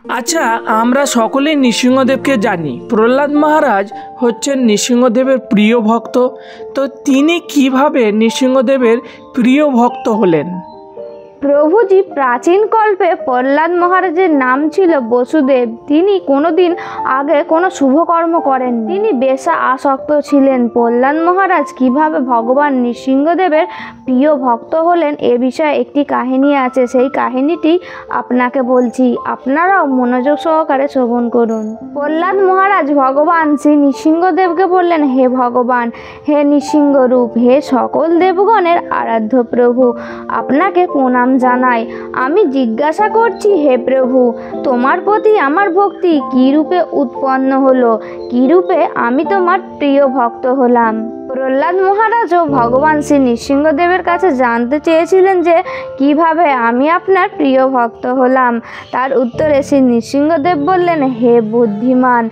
আচ্ছা, আমরা সকলেই নৃসিংহদেবকে জানি। প্রহ্লাদ মহারাজ হচ্ছেন নৃসিংহদেবের প্রিয় ভক্ত। তো তিনি কিভাবে নৃসিংহদেবের প্রিয় ভক্ত হলেন? প্রভুজি প্রাচীন কল্পে প্রহ্লাদ মহারাজের নাম ছিল বসুদেব। তিনি কোনোদিন আগে কোনো শুভকর্ম করেন, তিনি বেশা আসক্ত ছিলেন। প্রহ্লাদ মহারাজ কিভাবে ভগবান নৃসিংহদেবের প্রিয় ভক্ত হলেন এ বিষয়ে একটি কাহিনী আছে। সেই কাহিনীটি আপনাকে বলছি, আপনারাও মনোযোগ সহকারে শ্রবণ করুন। প্রহ্লাদ মহারাজ ভগবান শ্রী নৃসিংহদেবকে বললেন, হে ভগবান, হে নৃসিংহরূপ, হে সকল দেবগণের আরাধ্য প্রভু, আপনাকে প্রণাম জানাই। আমি জিজ্ঞাসা করছি, হে প্রভু, তোমার প্রতি আমার ভক্তি কী রূপে উৎপন্ন হলো? কী রূপে আমি তোমার প্রিয় ভক্ত হলাম? প্রহ্লাদ মহারাজও ভগবান শ্রী নৃসিংহদেবের কাছে জানতে চেয়েছিলেন যে কিভাবে আমি আপনার প্রিয় ভক্ত হলাম। তার উত্তরে শ্রী নৃসিংহদেব বললেন, হে বুদ্ধিমান,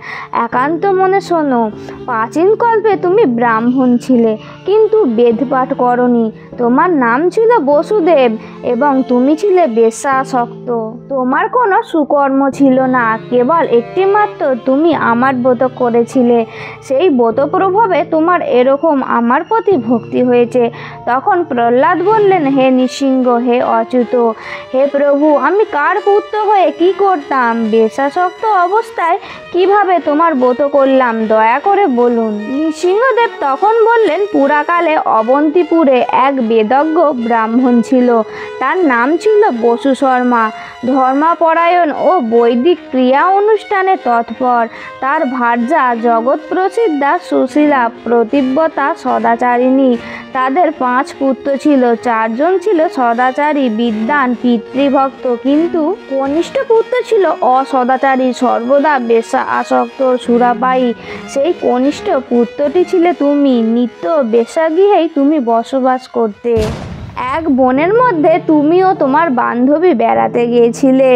একান্ত মনে শোনো। প্রাচীন কল্পে তুমি ব্রাহ্মণ ছিলে, কিন্তু বেদপাঠ করনি। তোমার নাম ছিল বসুদেব এবং তুমি ছিলে বেশ্যাসক্ত। তোমার কোনো সুকর্ম ছিল না, কেবল একটি মাত্র তুমি আমার ব্রত করেছিলে। সেই ব্রত প্রভাবে তোমার এরকম আমার প্রতি ভক্তি হয়েছে। তখন প্রহ্লাদ বললেন, হে নৃসিংহ, হে অচ্যুত, হে প্রভু, আমি কার পুত্র হয়ে কি করতাম? বেশ্যাসক্ত অবস্থায় কিভাবে তোমার ব্রত করলাম, দয়া করে বলুন। নৃসিংহদেব তখন বললেন, পুরাকালে অবন্তিপুরে এক বেদজ্ঞ ব্রাহ্মণ ছিল। তার নাম ছিল বসু শর্মা। ধর্মপরায়ণ ও বৈদিক ক্রিয়া অনুষ্ঠানে তৎপর। তার ভার্যা জগৎ প্রসিদ্ধা সুশীলা, প্রতিব্রতা, সদাচারিণী। তাদের 5 পুত্র ছিল। 4 জন ছিল সদাচারী, বিদ্বান, পিতৃভক্ত, কিন্তু কনিষ্ঠ পুত্র ছিল অসদাচারী, সর্বদা বেশ্যা আসক্ত, সুরাপায়ী। সেই কনিষ্ঠ পুত্রটি ছিলে তুমি। নিত্য বেশ্যাগৃহেই তুমি বসবাস করতে। এক বনের মধ্যে তুমি ও তোমার বান্ধবী বেড়াতে গিয়েছিলে।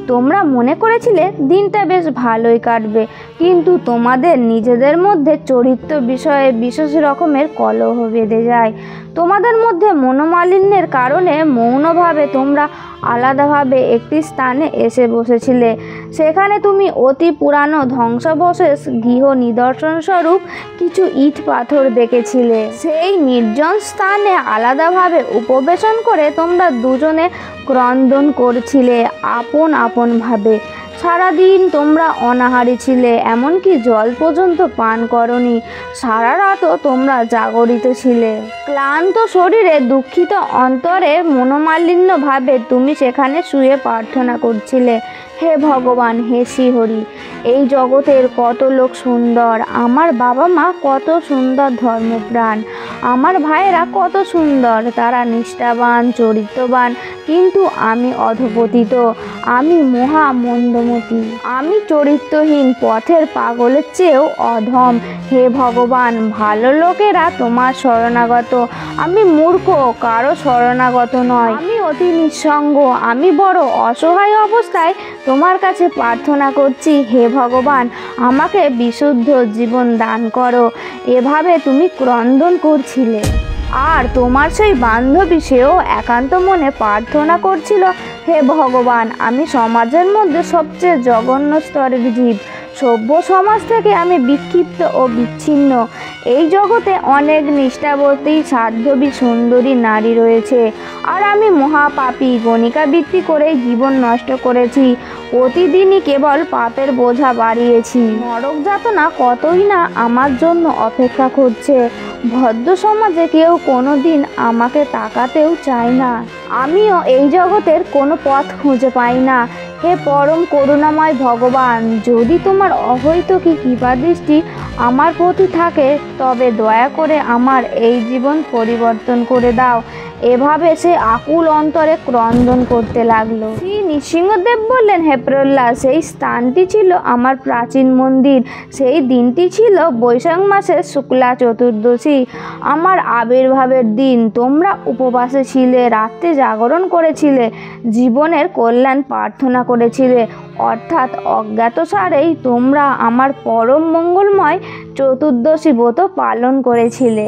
তোমরা মনে করেছিলে দিনটা বেশ ভালোই কাটবে, কিন্তু তোমাদের নিজেদের মধ্যে চরিত্র বিষয়ে বিশেষ রকমের কলহ বেঁধে যায়। তোমাদের মধ্যে মনোমালিন্যের কারণে মৌনভাবে তোমরা আলাদাভাবে একটি স্থানে এসে বসেছিলে। সেখানে তুমি অতি পুরানো ধ্বংসাবশেষ গৃহ নিদর্শনস্বরূপ কিছু ইট পাথর দেখেছিলে। সেই নির্জন স্থানে আলাদাভাবে উপবেশন করে তোমরা দুজনে ক্রন্দন করছিলে আপন আপন ভাবে। সারাদিন তোমরা অনাহারী ছিলে, এমনকি জল পর্যন্ত পান করনি। সারা রাতও তোমরা জাগরিত ছিলে। ক্লান্ত শরীরে, দুঃখিত অন্তরে, মনোমালিন্য ভাবে তুমি সেখানে শুয়ে প্রার্থনা করছিলে, হে ভগবান, হে শ্রীহরি, এই জগতের কত লোক সুন্দর। আমার বাবা মা কত সুন্দর ধর্মপ্রাণ, আমার ভাইয়েরা কত সুন্দর, তারা নিষ্ঠাবান, চরিত্রবান, কিন্তু আমি অধপতিত, আমি মহা মন্দমতি, আমি চরিত্রহীন, পথের পাগলের চেয়েও অধম। হে ভগবান, ভালো লোকেরা তোমার শরণাগত, আমি মূর্খ, কারো শরণাগত নয়। আমি অতি নিঃসঙ্গ, আমি বড় অসহায় অবস্থায় তোমার কাছে প্রার্থনা করছি, হে ভগবান, আমাকে বিশুদ্ধ জীবন দান করো। এভাবে তুমি ক্রন্দন করছিলে। আর তোমার সেই বান্ধবী, সেও একান্ত মনে প্রার্থনা করছিল, হে ভগবান, আমি সমাজের মধ্যে সবচেয়ে জঘন্য স্তরের জীব। সভ্য সমাজ থেকে আমি বিক্ষিপ্ত ও বিচ্ছিন্ন। এই জগতে অনেক নিষ্ঠাবতী, সাধ্যবী, সুন্দরী নারী রয়েছে, আর আমি মহাপাপী, গণিকাবৃত্তি করেই জীবন নষ্ট করেছি। প্রতিদিনই কেবল পাপের বোঝা বাড়িয়েছি। নরক যাতনা কতই না আমার জন্য অপেক্ষা করছে। ভদ্র সমাজে কেউ কোনো দিন আমাকে তাকাতেও চায় না। আমিও এই জগতের কোনো পথ খুঁজে পাই না। হে পরম করুণাময় ভগবান, যদি তোমার অহৈতুকী কৃপাদৃষ্টি আমার প্রতি থাকে, তবে দয়া করে আমার এই জীবন পরিবর্তন করে দাও। এভাবে সে আকুল অন্তরে ক্রন্দন করতে লাগলো। শ্রী নৃসিংহদেব বললেন, হে প্রহ্লাদ, সেই স্থানটি ছিল আমার প্রাচীন মন্দির। সেই দিনটি ছিল বৈশাখ মাসের শুক্লা চতুর্দশী, আমার আবির্ভাবের দিন। তোমরা উপবাসে ছিলে, রাত্রে জাগরণ করেছিলে, জীবনের কল্যাণ প্রার্থনা করেছিলে, অর্থাৎ অজ্ঞাতসারেই তোমরা আমার পরম মঙ্গলময় চতুর্দশী ব্রত পালন করেছিলে।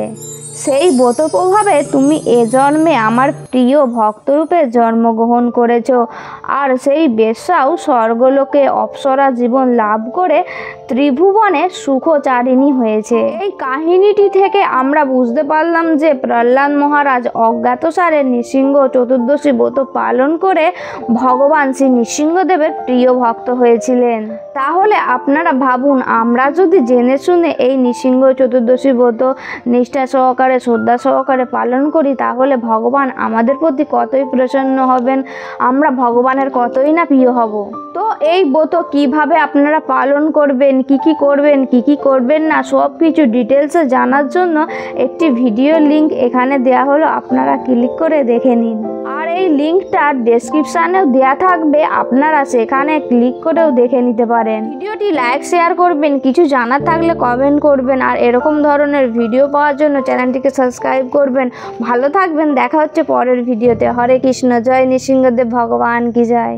সেই ব্রত প্রভাবে তুমি এ জন্মে আমার প্রিয় ভক্তরূপে জন্মগ্রহণ করেছ। আর সেই বেশ্যাও স্বর্গলোকে অপ্সরা জীবন লাভ করে ত্রিভুবনে সুখচারিণী হয়েছে। এই কাহিনীটি থেকে আমরা বুঝতে পারলাম যে প্রহ্লাদ মহারাজ অজ্ঞাতসারে নৃসিংহ চতুর্দশী ব্রত পালন করে ভগবান শ্রী নৃসিংহদেবের প্রিয় ভক্ত হয়েছিলেন। তাহলে আপনারা ভাবুন, আমরা যদি জেনে শুনে এই নৃসিংহ চতুর্দশী ব্রত নিষ্ঠা সহকারে শ্রদ্ধা সহকারে পালন করি, তাহলে ভগবান আমাদের প্রতি কতই প্রসন্ন হবেন, আমরা ভগবানের কতই না প্রিয় হব। তো এই ব্রত কিভাবে আপনারা পালন করবেন, কি করবেন, কি করবেন না, সব কিছু ডিটেলসে জানার জন্য একটি ভিডিও লিংক এখানে দেওয়া হলো, আপনারা ক্লিক করে দেখে নিন। আর এই লিঙ্কটা ডেসক্রিপশানেও দেওয়া থাকবে, আপনারা সেখানে ক্লিক করেও দেখে নিতে পারেন। ভিডিওটি লাইক শেয়ার করবেন, কিছু জানার থাকলে কমেন্ট করবেন, আর এরকম ধরনের ভিডিও পাওয়ার জন্য চ্যানেলটিকে সাবস্ক্রাইব করবেন। ভালো থাকবেন, দেখা হচ্ছে পরের ভিডিওতে। হরে কৃষ্ণ, জয় নৃসিংহদেব ভগবান কি জয়।